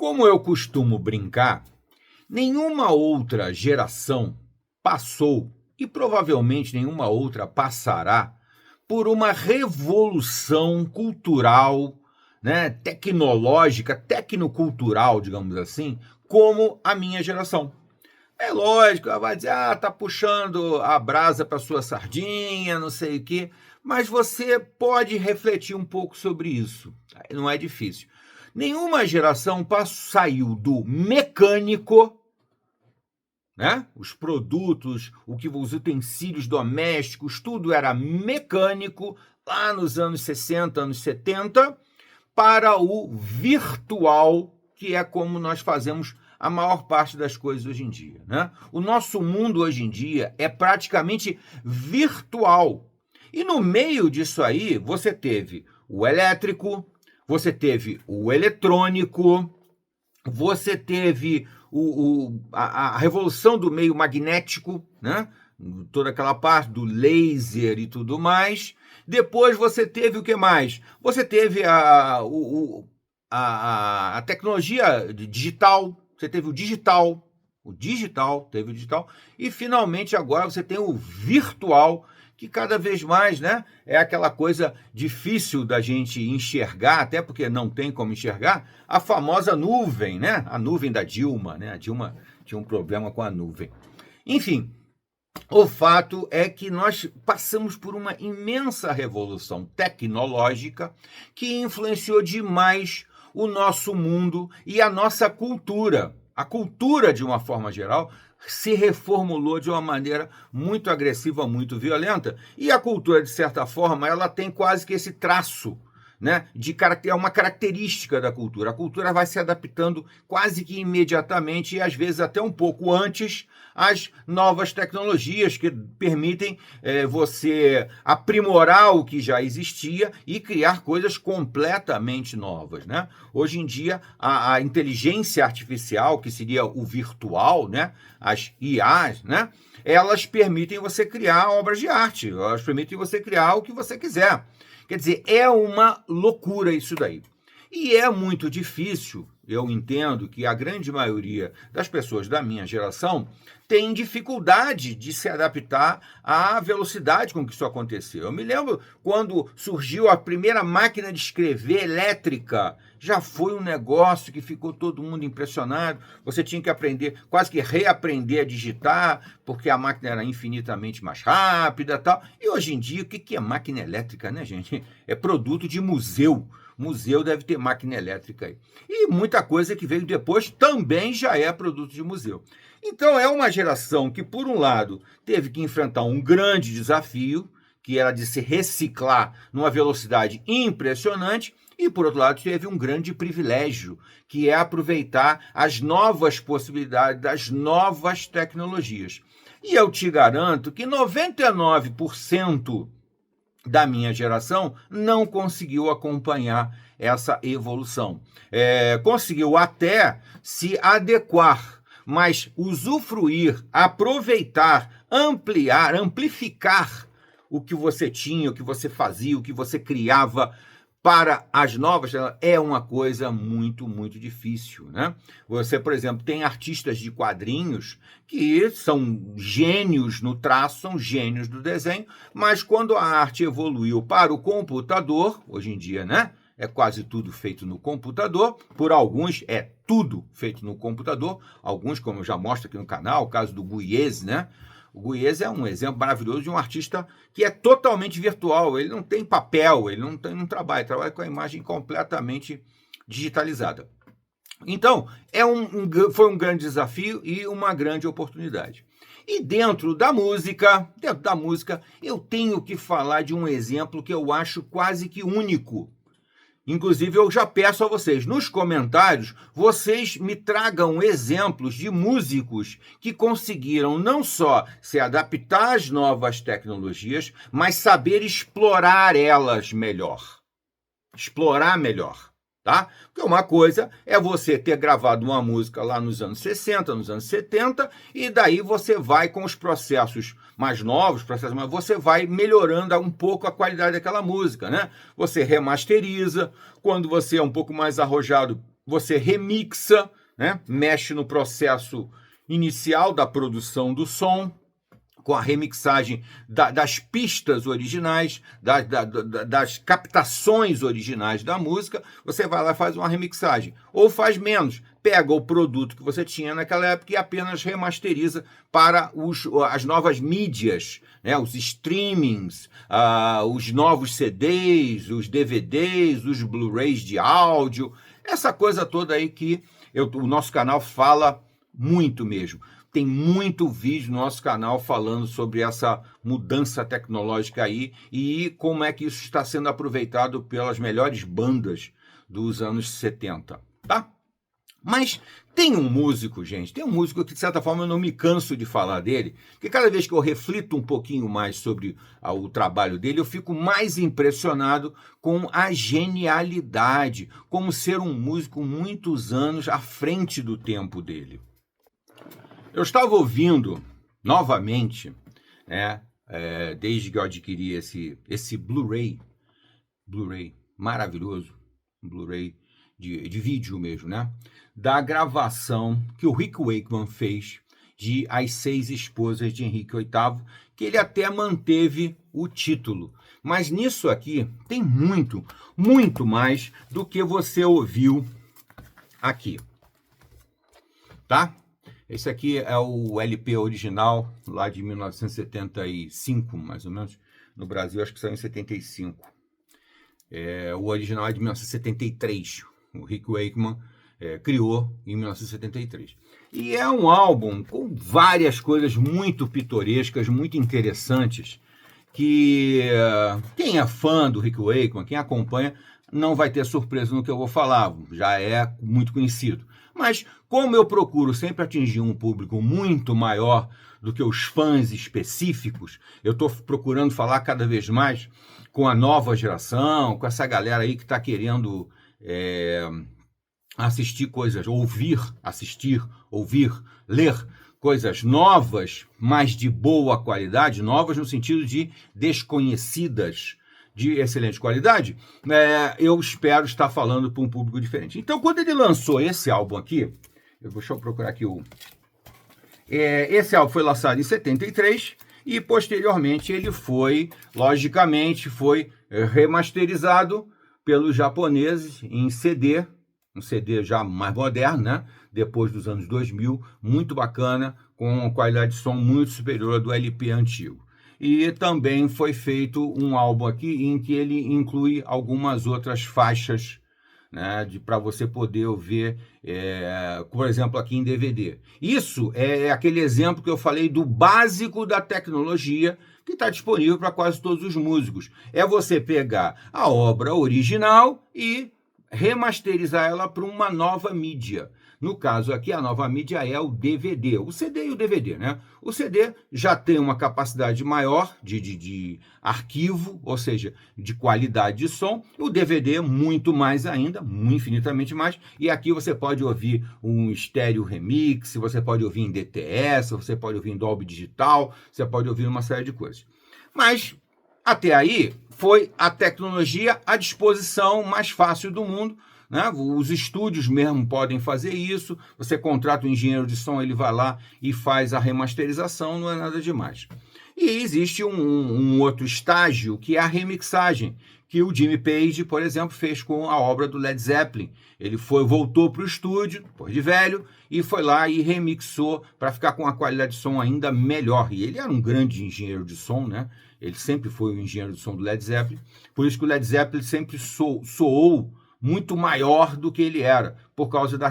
Como eu costumo brincar, nenhuma outra geração passou e provavelmente nenhuma outra passará por uma revolução cultural, né, tecnológica, tecnocultural, digamos assim, como a minha geração. É lógico, ela vai dizer, tá puxando a brasa para sua sardinha, não sei o quê, mas você pode refletir um pouco sobre isso, não é difícil. Nenhuma geração saiu do mecânico, né? Os produtos, os utensílios domésticos, tudo era mecânico lá nos anos 60, anos 70, para o virtual, que é como nós fazemos a maior parte das coisas hoje em dia, né? O nosso mundo hoje em dia é praticamente virtual. E no meio disso aí, você teve o elétrico, você teve o eletrônico, você teve a revolução do meio magnético, né? Toda aquela parte do laser e tudo mais. Depois você teve o que mais? Você teve a tecnologia digital, você teve o digital, teve o digital, e finalmente agora você tem o virtual, que cada vez mais, né, é aquela coisa difícil da gente enxergar, até porque não tem como enxergar, a famosa nuvem, né? A nuvem da Dilma, né? A Dilma tinha um problema com a nuvem. Enfim, o fato é que nós passamos por uma imensa revolução tecnológica que influenciou demais o nosso mundo e a nossa cultura. A cultura, de uma forma geral, se reformulou de uma maneira muito agressiva, muito violenta. E a cultura, de certa forma, ela tem quase que esse traço, né, é uma característica da cultura. A cultura vai se adaptando quase que imediatamente e às vezes até um pouco antes às novas tecnologias que permitem você aprimorar o que já existia e criar coisas completamente novas, né? Hoje em dia, a inteligência artificial, que seria o virtual, né, as IAs, né, elas permitem você criar obras de arte, elas permitem você criar o que você quiser. Quer dizer, é uma loucura isso daí. E é muito difícil, eu entendo que a grande maioria das pessoas da minha geração tem dificuldade de se adaptar à velocidade com que isso aconteceu. Eu me lembro quando surgiu a primeira máquina de escrever elétrica, já foi um negócio que ficou todo mundo impressionado. Você tinha que aprender, quase que reaprender a digitar, porque a máquina era infinitamente mais rápida e tal. E hoje em dia, o que é máquina elétrica, né, gente? É produto de museu. Museu deve ter máquina elétrica aí. E muita coisa que veio depois também já é produto de museu. Então é uma geração que, por um lado, teve que enfrentar um grande desafio, que era de se reciclar numa velocidade impressionante, e, por outro lado, teve um grande privilégio, que é aproveitar as novas possibilidades das novas tecnologias. E eu te garanto que 99% da minha geração não conseguiu acompanhar essa evolução. Conseguiu até se adequar, mas usufruir, aproveitar, ampliar, amplificar o que você tinha, o que você fazia, o que você criava para as novas, é uma coisa muito, muito difícil, né? Você, por exemplo, tem artistas de quadrinhos que são gênios no traço, são gênios do desenho, mas quando a arte evoluiu para o computador, hoje em dia, né? É quase tudo feito no computador, por alguns é tudo feito no computador, alguns, como eu já mostro aqui no canal, o caso do Guiese, né? O Guiese é um exemplo maravilhoso de um artista que é totalmente virtual, ele não tem papel, ele não trabalha com a imagem completamente digitalizada. Então, foi um grande desafio e uma grande oportunidade. E dentro da música, eu tenho que falar de um exemplo que eu acho quase que único. Inclusive, eu já peço a vocês, nos comentários, vocês me tragam exemplos de músicos que conseguiram não só se adaptar às novas tecnologias, mas saber explorar elas melhor. Explorar melhor, tá? Porque uma coisa é você ter gravado uma música lá nos anos 60, nos anos 70, e daí você vai com os processos mais novos, você vai melhorando um pouco a qualidade daquela música, né? Você remasteriza, quando você é um pouco mais arrojado, você remixa, né? Mexe no processo inicial da produção do som, com a remixagem das pistas originais, das captações originais da música, você vai lá e faz uma remixagem. Ou faz menos, pega o produto que você tinha naquela época e apenas remasteriza para as novas mídias, né? Os streamings, os novos CDs, os DVDs, os Blu-rays de áudio, essa coisa toda aí que o nosso canal fala muito mesmo. Tem muito vídeo no nosso canal falando sobre essa mudança tecnológica aí e como é que isso está sendo aproveitado pelas melhores bandas dos anos 70, tá? Mas tem um músico, gente, tem um músico que, de certa forma, eu não me canso de falar dele, porque cada vez que eu reflito um pouquinho mais sobre o trabalho dele, eu fico mais impressionado com a genialidade, como ser um músico muitos anos à frente do tempo dele. Eu estava ouvindo novamente, né, desde que eu adquiri esse Blu-ray maravilhoso, Blu-ray de vídeo mesmo, né, da gravação que o Rick Wakeman fez de As Seis Esposas de Henrique VIII, que ele até manteve o título. Mas nisso aqui tem muito, muito mais do que você ouviu aqui, tá? Esse aqui é o LP original, lá de 1975, mais ou menos. No Brasil, acho que saiu em 75. O original é de 1973. O Rick Wakeman criou em 1973. E é um álbum com várias coisas muito pitorescas, muito interessantes, que quem é fã do Rick Wakeman, quem acompanha, não vai ter surpresa no que eu vou falar, já é muito conhecido. Mas como eu procuro sempre atingir um público muito maior do que os fãs específicos, eu estou procurando falar cada vez mais com a nova geração, com essa galera aí que está querendo assistir coisas, ouvir, ler coisas novas, mas de boa qualidade, novas no sentido de desconhecidas, de excelente qualidade, eu espero estar falando para um público diferente. Então, quando ele lançou esse álbum aqui, deixa eu procurar aqui esse álbum foi lançado em 73 e, posteriormente, ele foi, logicamente, remasterizado pelos japoneses em CD, um CD já mais moderno, né? Depois dos anos 2000, muito bacana, com qualidade de som muito superior à do LP antigo. E também foi feito um álbum aqui em que ele inclui algumas outras faixas, né, para você poder ouvir, por exemplo, aqui em DVD. Isso é aquele exemplo que eu falei do básico da tecnologia que está disponível para quase todos os músicos. É você pegar a obra original e remasterizar ela para uma nova mídia. No caso aqui, a nova mídia é o DVD, o CD e o DVD, né? O CD já tem uma capacidade maior de arquivo, ou seja, de qualidade de som. O DVD muito mais ainda, infinitamente mais. E aqui você pode ouvir um estéreo remix, você pode ouvir em DTS, você pode ouvir em Dolby Digital, você pode ouvir uma série de coisas. Mas até aí foi a tecnologia à disposição mais fácil do mundo, né? Os estúdios mesmo podem fazer isso, você contrata um engenheiro de som, ele vai lá e faz a remasterização, não é nada demais. E existe um outro estágio, que é a remixagem, que o Jimmy Page, por exemplo, fez com a obra do Led Zeppelin. Ele voltou para o estúdio, depois de velho, e foi lá e remixou para ficar com a qualidade de som ainda melhor. E ele era um grande engenheiro de som, né? Ele sempre foi o engenheiro de som do Led Zeppelin, por isso que o Led Zeppelin sempre soou muito maior do que ele era, por causa da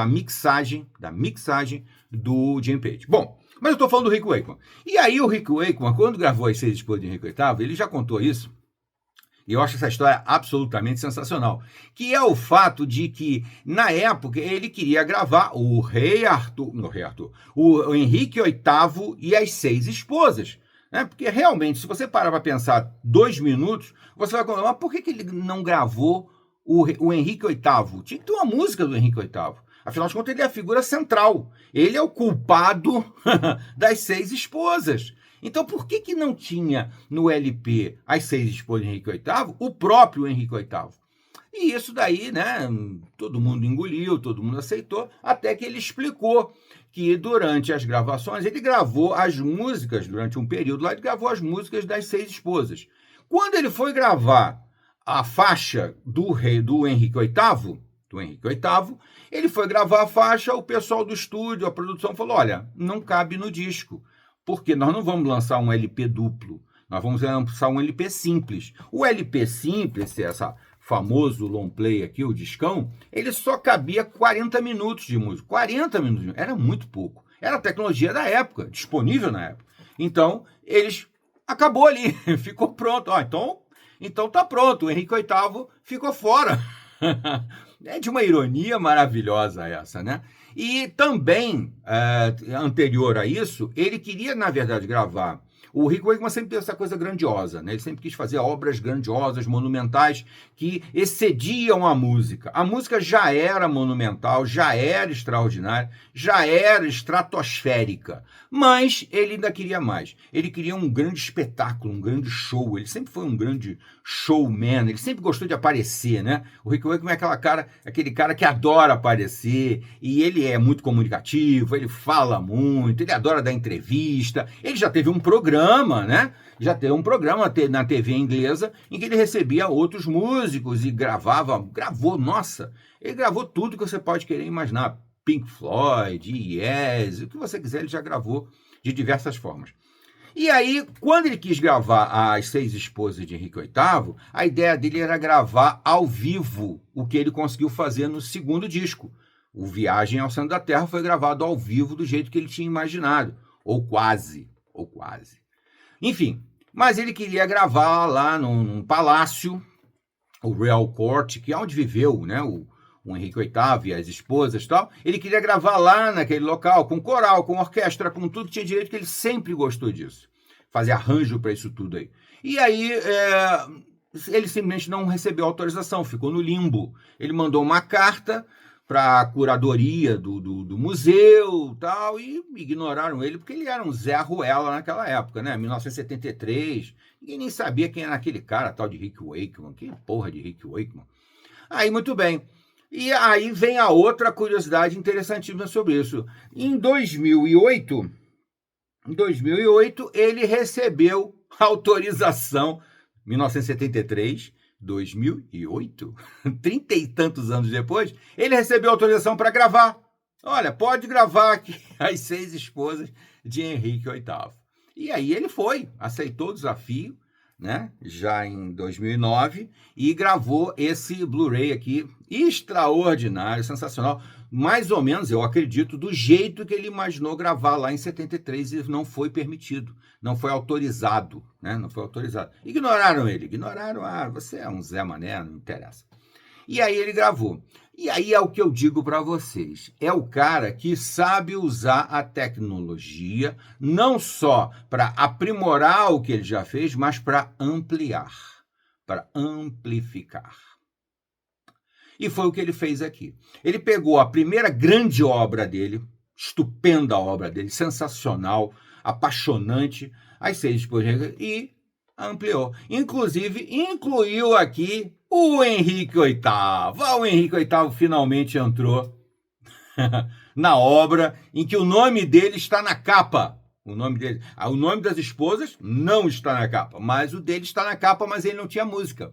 mixagem do Jimmy Page. Bom, mas eu estou falando do Rick Wakeman. E aí o Rick Wakeman, quando gravou As Seis Esposas de Henrique VIII, ele já contou isso, e eu acho essa história absolutamente sensacional, que é o fato de que, na época, ele queria gravar o Henrique VIII e As Seis Esposas, né? Porque realmente, se você parar para pensar 2 minutos, você vai falar, mas por que ele não gravou o Henrique VIII? Tinha que ter uma música do Henrique VIII. Afinal de contas, ele é a figura central. Ele é o culpado das 6 esposas. Então, por que não tinha no LP As Seis Esposas de Henrique VIII o próprio Henrique VIII? E isso daí, né, todo mundo engoliu, todo mundo aceitou, até que ele explicou que durante as gravações, ele gravou as músicas, durante um período lá, ele gravou as músicas das Seis Esposas. Quando ele foi gravar a faixa do rei do Henrique VIII, ele foi gravar a faixa, o pessoal do estúdio, a produção falou, olha, não cabe no disco, porque nós não vamos lançar um LP duplo, nós vamos lançar um LP simples. O LP simples, essa famoso long play aqui, o discão, ele só cabia 40 minutos de música. 40 minutos, era muito pouco. Era a tecnologia da época, disponível na época. Então, eles... acabou ali, ficou pronto. Então tá pronto, o Henrique VIII ficou fora. É de uma ironia maravilhosa essa, né? E também, anterior a isso, ele queria, na verdade, gravar. O Rick Wakeman sempre teve essa coisa grandiosa, né? Ele sempre quis fazer obras grandiosas, monumentais, que excediam a música. A música já era monumental, já era extraordinária, já era estratosférica, mas ele ainda queria mais. Ele queria um grande espetáculo, um grande show. Ele sempre foi um grande showman, ele sempre gostou de aparecer, né? O Rick Wakeman é aquele cara que adora aparecer, e ele é muito comunicativo, ele fala muito, ele adora dar entrevista, ele já teve um programa, né? Já teve um programa na TV inglesa em que ele recebia outros músicos e ele gravou tudo que você pode querer imaginar. Pink Floyd, Yes, o que você quiser, ele já gravou de diversas formas. E aí, quando ele quis gravar As Seis Esposas de Henrique VIII, a ideia dele era gravar ao vivo o que ele conseguiu fazer no segundo disco. O Viagem ao Centro da Terra foi gravado ao vivo do jeito que ele tinha imaginado, ou quase. Enfim, mas ele queria gravar lá num palácio, o Royal Court, que é onde viveu, né, o Henrique VIII e as esposas e tal. Ele queria gravar lá naquele local, com coral, com orquestra, com tudo que tinha direito, que ele sempre gostou disso. Fazer arranjo para isso tudo aí. E aí, ele simplesmente não recebeu autorização, ficou no limbo. Ele mandou uma carta para a curadoria do museu tal, e ignoraram ele, porque ele era um Zé Ruela naquela época, né? 1973, ninguém nem sabia quem era aquele cara, tal de Rick Wakeman. Que porra de Rick Wakeman? Aí, muito bem. E aí vem a outra curiosidade interessantíssima sobre isso. Em 2008, ele recebeu autorização, 1973, 2008, 30 e tantos anos depois, ele recebeu autorização para gravar. Olha, pode gravar aqui As Seis Esposas de Henrique VIII. E aí ele aceitou o desafio, né, já em 2009, e gravou esse Blu-ray aqui, extraordinário, sensacional, mais ou menos, eu acredito, do jeito que ele imaginou gravar lá em 73 e não foi permitido, não foi autorizado, né, não foi autorizado. Ignoraram ele, você é um Zé Mané, não interessa. E aí ele gravou. E aí é o que eu digo para vocês, é o cara que sabe usar a tecnologia não só para aprimorar o que ele já fez, mas para ampliar, para amplificar. E foi o que ele fez aqui. Ele pegou a primeira grande obra dele, estupenda obra dele, sensacional, apaixonante, As Seis Esposas, e ampliou. Inclusive, incluiu aqui o Henrique VIII. O Henrique VIII finalmente entrou na obra em que o nome dele está na capa. O nome das esposas não está na capa, mas o dele está na capa, mas ele não tinha música.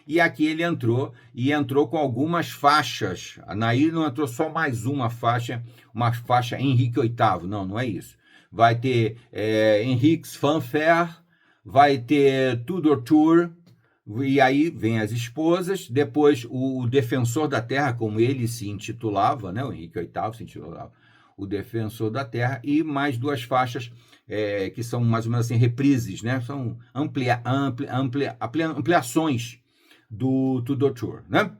E aqui ele entrou, e entrou com algumas faixas. Naí não entrou só mais uma faixa Henrique VIII. Não é isso. Vai ter Henrique's Fanfare, vai ter Tudor Tour, e aí vem as esposas, depois o Defensor da Terra, como ele se intitulava, né? O Henrique VIII se intitulava o Defensor da Terra, e mais duas faixas que são mais ou menos assim, reprises, né? São ampliações do Tudor Tour, né?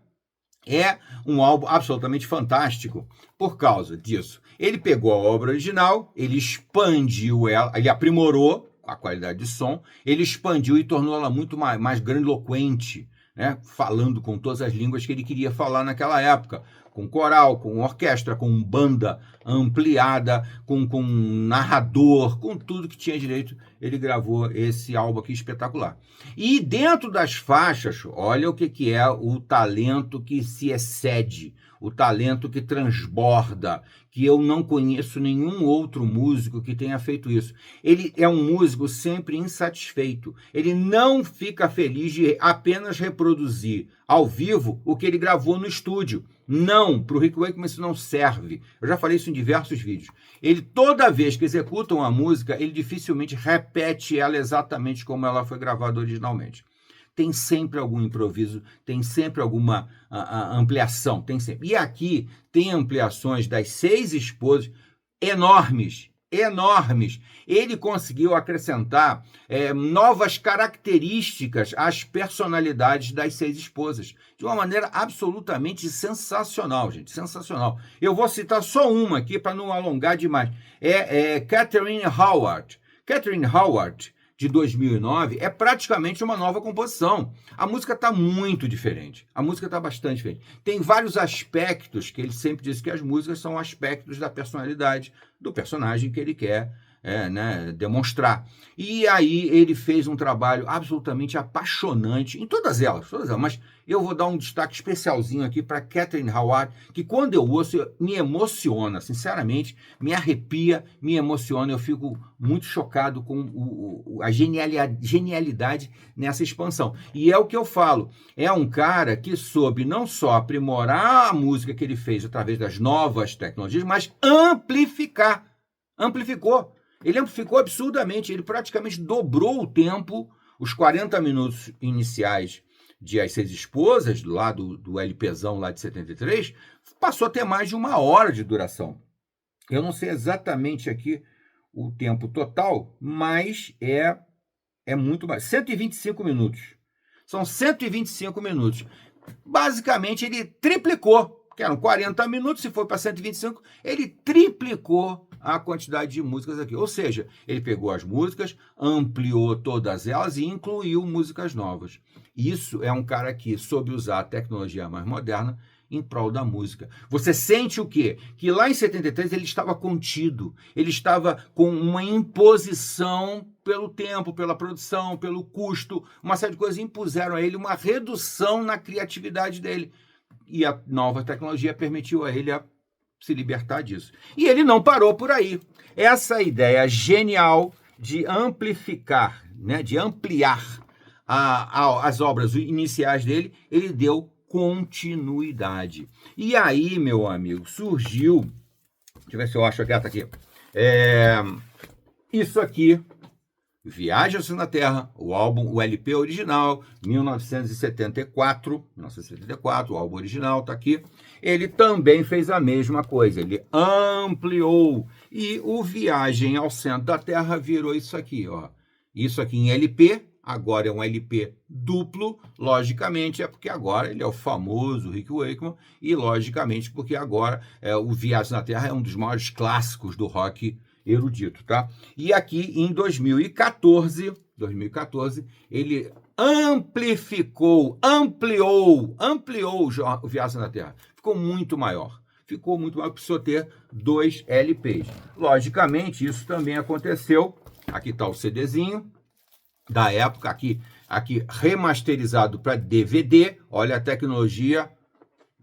É um álbum absolutamente fantástico por causa disso. Ele pegou a obra original, ele expandiu ela, ele aprimorou a qualidade de som, ele expandiu e tornou ela muito mais grandiloquente, né? Falando com todas as línguas que ele queria falar naquela época, com coral, com orquestra, com banda ampliada, com narrador, com tudo que tinha direito, ele gravou esse álbum aqui espetacular. E dentro das faixas, olha o que é o talento que se excede, o talento que transborda, que eu não conheço nenhum outro músico que tenha feito isso. Ele é um músico sempre insatisfeito. Ele não fica feliz de apenas reproduzir ao vivo o que ele gravou no estúdio. Não, para o Rick Wakeman isso não serve. Eu já falei isso em diversos vídeos. Ele, toda vez que executa uma música, ele dificilmente repete ela exatamente como ela foi gravada originalmente. Tem sempre algum improviso, tem sempre alguma ampliação, tem sempre. E aqui tem ampliações das 6 esposas enormes, enormes. Ele conseguiu acrescentar novas características às personalidades das 6 esposas, de uma maneira absolutamente sensacional, gente, sensacional. Eu vou citar só uma aqui para não alongar demais. Catherine Howard. Catherine Howard, de 2009, é praticamente uma nova composição. A música está muito diferente. A música está bastante diferente. Tem vários aspectos que ele sempre diz que as músicas são aspectos da personalidade do personagem que ele quer demonstrar. E aí ele fez um trabalho absolutamente apaixonante em todas elas, mas eu vou dar um destaque especialzinho aqui para Catherine Howard, que quando eu ouço me emociona, sinceramente, me arrepia, me emociona, eu fico muito chocado com a genialidade nessa expansão. E é o que eu falo, é um cara que soube não só aprimorar a música que ele fez através das novas tecnologias, mas amplificou. Ele amplificou absurdamente, ele praticamente dobrou o tempo, os 40 minutos iniciais de As 6 Esposas, lá do LPzão lá de 73, passou a ter mais de 1 hora de duração. Eu não sei exatamente aqui o tempo total, mas é muito mais. 125 minutos. São 125 minutos. Basicamente, ele triplicou, que eram 40 minutos, se for para 125, ele triplicou a quantidade de músicas aqui. Ou seja, ele pegou as músicas, ampliou todas elas e incluiu músicas novas. Isso é um cara que soube usar a tecnologia mais moderna em prol da música. Você sente o quê? Que lá em 73 ele estava contido, ele estava com uma imposição pelo tempo, pela produção, pelo custo, uma série de coisas impuseram a ele uma redução na criatividade dele. E a nova tecnologia permitiu a ele se libertar disso. E ele não parou por aí. Essa ideia genial de amplificar, de ampliar as obras iniciais dele, ele deu continuidade. E aí, meu amigo, surgiu... Deixa eu ver se eu acho a gata aqui. Isso aqui, Viagem ao Centro da Terra, o álbum, o LP original, 1974, o álbum original está aqui. Ele também fez a mesma coisa, ele ampliou. E o Viagem ao Centro da Terra virou isso aqui, ó. Isso aqui em LP, agora é um LP duplo, logicamente, é porque agora ele é o famoso Rick Wakeman, e logicamente porque agora o Viagem na Terra é um dos maiores clássicos do rock erudito, tá? E aqui em 2014, ele ampliou o Viagem na Terra. Ficou muito maior, precisou ter 2 LPs. Logicamente, isso também aconteceu. Aqui está o CDzinho da época, aqui remasterizado para DVD. Olha a tecnologia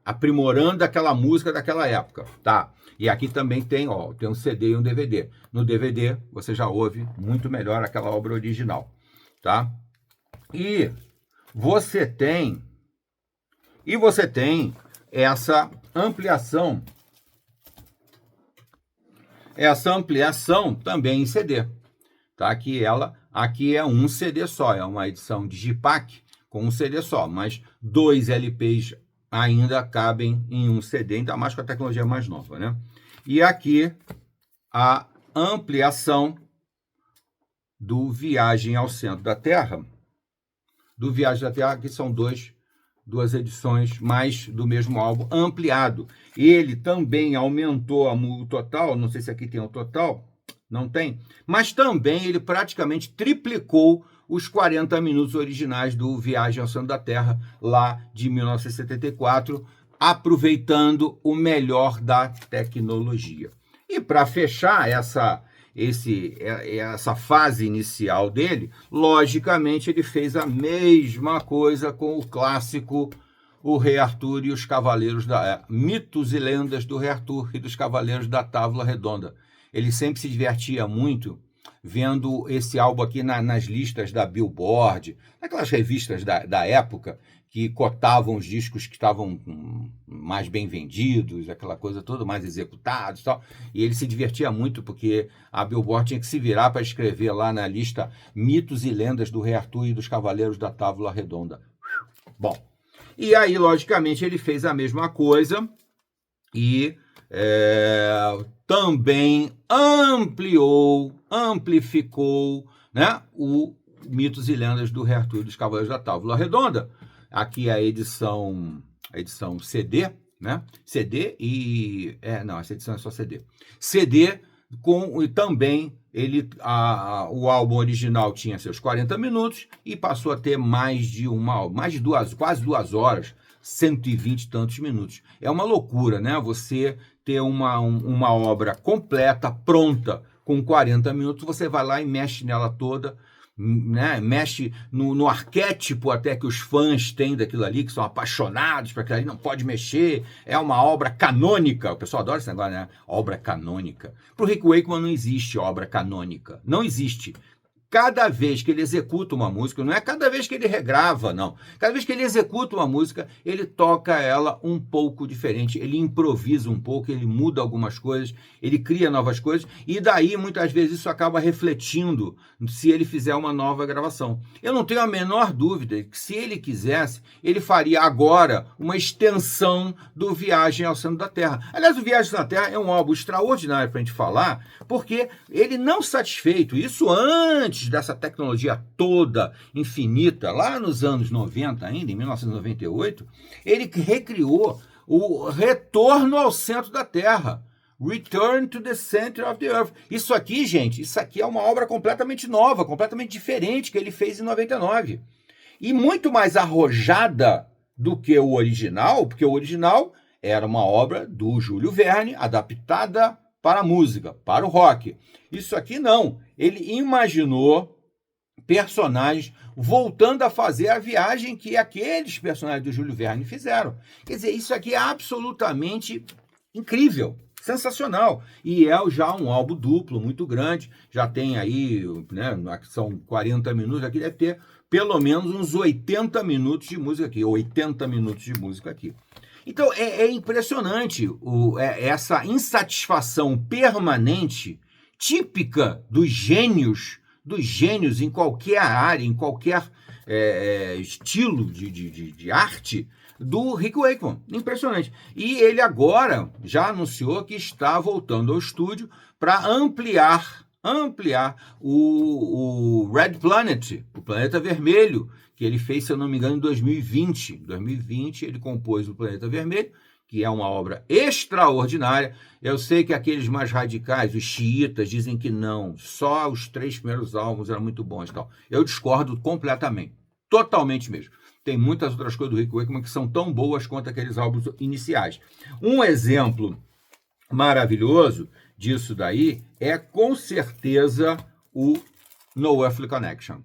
aprimorando aquela música daquela época, tá? E aqui também tem um CD e um DVD. No DVD, você já ouve muito melhor aquela obra original, tá? E você tem essa ampliação também em CD, tá? Aqui é um CD só, é uma edição Digipack com um CD só, mas 2 LPs ainda cabem em um CD, ainda mais com a tecnologia mais nova, né? E aqui a ampliação do Viagem ao Centro da Terra. Do Viagem da Terra, que são duas edições mais do mesmo álbum ampliado. Ele também aumentou o total, não sei se aqui tem o total, não tem, mas também ele praticamente triplicou os 40 minutos originais do Viagem ao Centro da Terra, lá de 1974, aproveitando o melhor da tecnologia. E para fechar essa fase inicial dele, logicamente ele fez a mesma coisa com o clássico O Rei Arthur e os Cavaleiros Mitos e Lendas do Rei Arthur e dos Cavaleiros da Távola Redonda. Ele sempre se divertia muito vendo esse álbum aqui nas listas da Billboard, naquelas revistas da época, que cotavam os discos que estavam mais bem vendidos, aquela coisa toda, mais executados e tal. E ele se divertia muito, porque a Billboard tinha que se virar para escrever lá na lista Mitos e Lendas do Rei Arthur e dos Cavaleiros da Távola Redonda. Bom, e aí, logicamente, ele fez a mesma coisa e também amplificou, né, o Mitos e Lendas do Rei Arthur e dos Cavaleiros da Távola Redonda. Aqui a edição CD, né? CD e... não, essa edição é só CD. CD e também o álbum original tinha seus 40 minutos e passou a ter mais de quase 2 horas, 120 e tantos minutos. É uma loucura, né? Você ter uma obra completa, pronta, com 40 minutos, você vai lá e mexe nela toda, né? Mexe no arquétipo até que os fãs têm daquilo ali, que são apaixonados por aquilo ali, não pode mexer, é uma obra canônica. O pessoal adora esse negócio, né? Obra canônica. Para o Rick Wakeman não existe obra canônica, não existe. Cada vez que ele executa uma música, não é cada vez que ele regrava, não. Cada vez que ele executa uma música, ele toca ela um pouco diferente, ele improvisa um pouco, ele muda algumas coisas, ele cria novas coisas, e daí, muitas vezes, isso acaba refletindo se ele fizer uma nova gravação. Eu não tenho a menor dúvida que, se ele quisesse, ele faria agora uma extensão do Viagem ao Centro da Terra. Aliás, o Viagem ao Centro da Terra é um álbum extraordinário para a gente falar, porque ele não satisfeito, isso antes dessa tecnologia toda infinita, lá nos anos 90 ainda, em 1998, ele recriou o Retorno ao Centro da Terra. Return to the Center of the Earth. Isso aqui, gente, isso aqui é uma obra completamente nova, completamente diferente que ele fez em 99. E muito mais arrojada do que o original, porque o original era uma obra do Júlio Verne, adaptada para a música, para o rock. Isso aqui não. Ele imaginou personagens voltando a fazer a viagem que aqueles personagens do Júlio Verne fizeram. Quer dizer, isso aqui é absolutamente incrível, sensacional. E é já um álbum duplo, muito grande. Já tem aí, né, são 40 minutos, aqui deve ter pelo menos uns 80 minutos de música aqui, 80 minutos de música aqui. Então, é impressionante essa insatisfação permanente, típica dos gênios em qualquer área, em qualquer estilo de arte, do Rick Wakeman. Impressionante. E ele agora já anunciou que está voltando ao estúdio para ampliar o Red Planet, o Planeta Vermelho, que ele fez, se eu não me engano, em 2020. Em 2020 ele compôs o Planeta Vermelho, que é uma obra extraordinária. Eu sei que aqueles mais radicais, os xiitas, dizem que não, só os 3 primeiros álbuns eram muito bons e tal. Eu discordo completamente, totalmente mesmo. Tem muitas outras coisas do Rick Wakeman que são tão boas quanto aqueles álbuns iniciais. Um exemplo maravilhoso disso daí é, com certeza, o No Earthly Connection.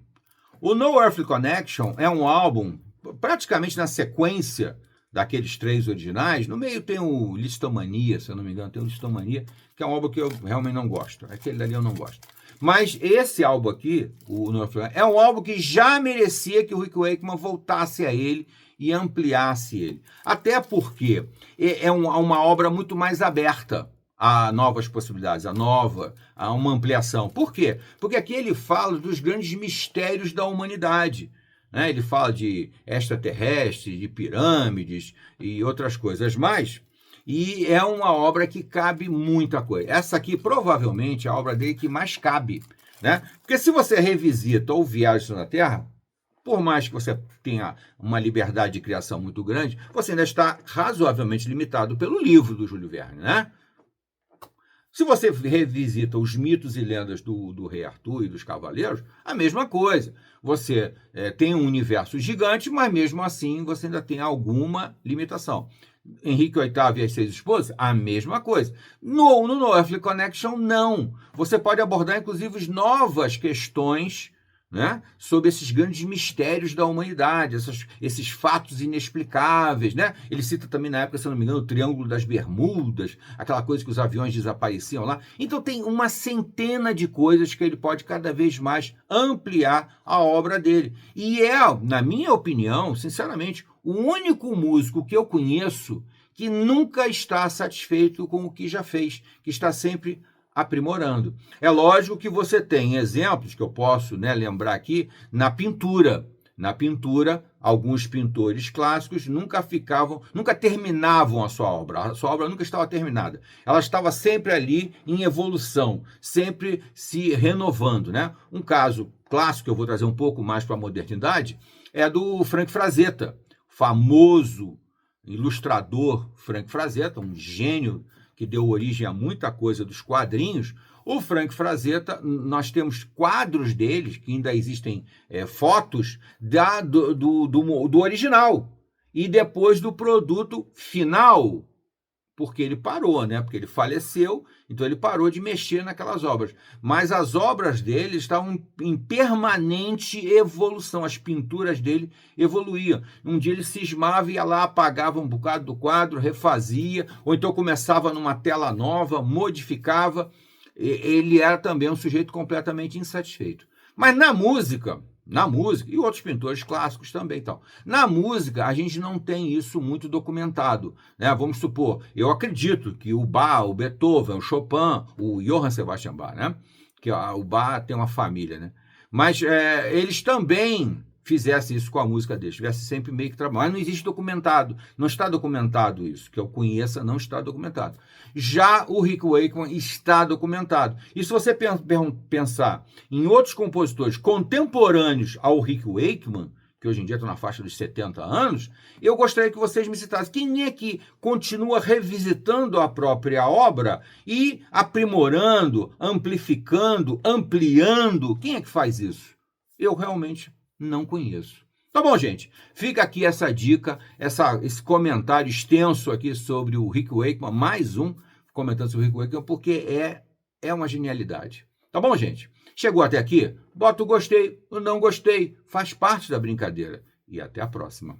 O No Earthly Connection é um álbum praticamente na sequência daqueles 3 originais. No meio tem o Listomania, se eu não me engano, tem o Listomania, que é um álbum que eu realmente não gosto. Aquele dali eu não gosto. Mas esse álbum aqui, o No Earthly Connection, é um álbum que já merecia que o Rick Wakeman voltasse a ele e ampliasse ele. Até porque é uma obra muito mais aberta a novas possibilidades, a uma ampliação. Por quê? Porque aqui ele fala dos grandes mistérios da humanidade, né? Ele fala de extraterrestres, de pirâmides e outras coisas mais, e é uma obra que cabe muita coisa. Essa aqui provavelmente é a obra dele que mais cabe, né? Porque se você revisita o Viagem na Terra, por mais que você tenha uma liberdade de criação muito grande, você ainda está razoavelmente limitado pelo livro do Júlio Verne, né? Se você revisita os mitos e lendas do Rei Arthur e dos Cavaleiros, a mesma coisa. Você tem um universo gigante, mas mesmo assim você ainda tem alguma limitação. Henrique VIII e as 6 esposas, a mesma coisa. No Earthly Connection, não. Você pode abordar, inclusive, novas questões, né, sobre esses grandes mistérios da humanidade, esses fatos inexplicáveis, né? Ele cita também, na época, se não me engano, o Triângulo das Bermudas, aquela coisa que os aviões desapareciam lá. Então tem uma centena de coisas que ele pode cada vez mais ampliar a obra dele. E é, na minha opinião, sinceramente, o único músico que eu conheço que nunca está satisfeito com o que já fez, que está sempre aprimorando. É lógico que você tem exemplos que eu posso, né, lembrar aqui na pintura. Na pintura, alguns pintores clássicos nunca terminavam a sua obra. A sua obra nunca estava terminada. Ela estava sempre ali em evolução, sempre se renovando, né? Um caso clássico que eu vou trazer um pouco mais para a modernidade é do Frank Frazetta, famoso ilustrador Frank Frazetta, um gênio que deu origem a muita coisa dos quadrinhos. O Frank Frazetta, nós temos quadros deles, que ainda existem fotos do original, e depois do produto final, porque ele parou, né? Porque ele faleceu, então ele parou de mexer naquelas obras. Mas as obras dele estavam em permanente evolução, as pinturas dele evoluíam. Um dia ele cismava, ia lá, apagava um bocado do quadro, refazia, ou então começava numa tela nova, modificava. Ele era também um sujeito completamente insatisfeito. Mas na música, e outros pintores clássicos também, então. Na música, a gente não tem isso muito documentado, né? Vamos supor, eu acredito que o Bach, o Beethoven, o Chopin, o Johann Sebastian Bach, né? Que o Bach tem uma família, né? Mas eles também fizessem isso com a música deles, tivesse sempre meio que trabalho. Mas não existe documentado, não está documentado isso, que eu conheça, não está documentado. Já o Rick Wakeman está documentado. E se você pensar em outros compositores contemporâneos ao Rick Wakeman, que hoje em dia estão na faixa dos 70 anos, eu gostaria que vocês me citassem quem é que continua revisitando a própria obra e aprimorando, amplificando, ampliando. Quem é que faz isso? Eu realmente não conheço. Tá bom, gente? Fica aqui essa dica, esse comentário extenso aqui sobre o Rick Wakeman, mais um comentando sobre o Rick Wakeman, porque é uma genialidade. Tá bom, gente? Chegou até aqui? Bota o gostei, o não gostei, faz parte da brincadeira. E até a próxima.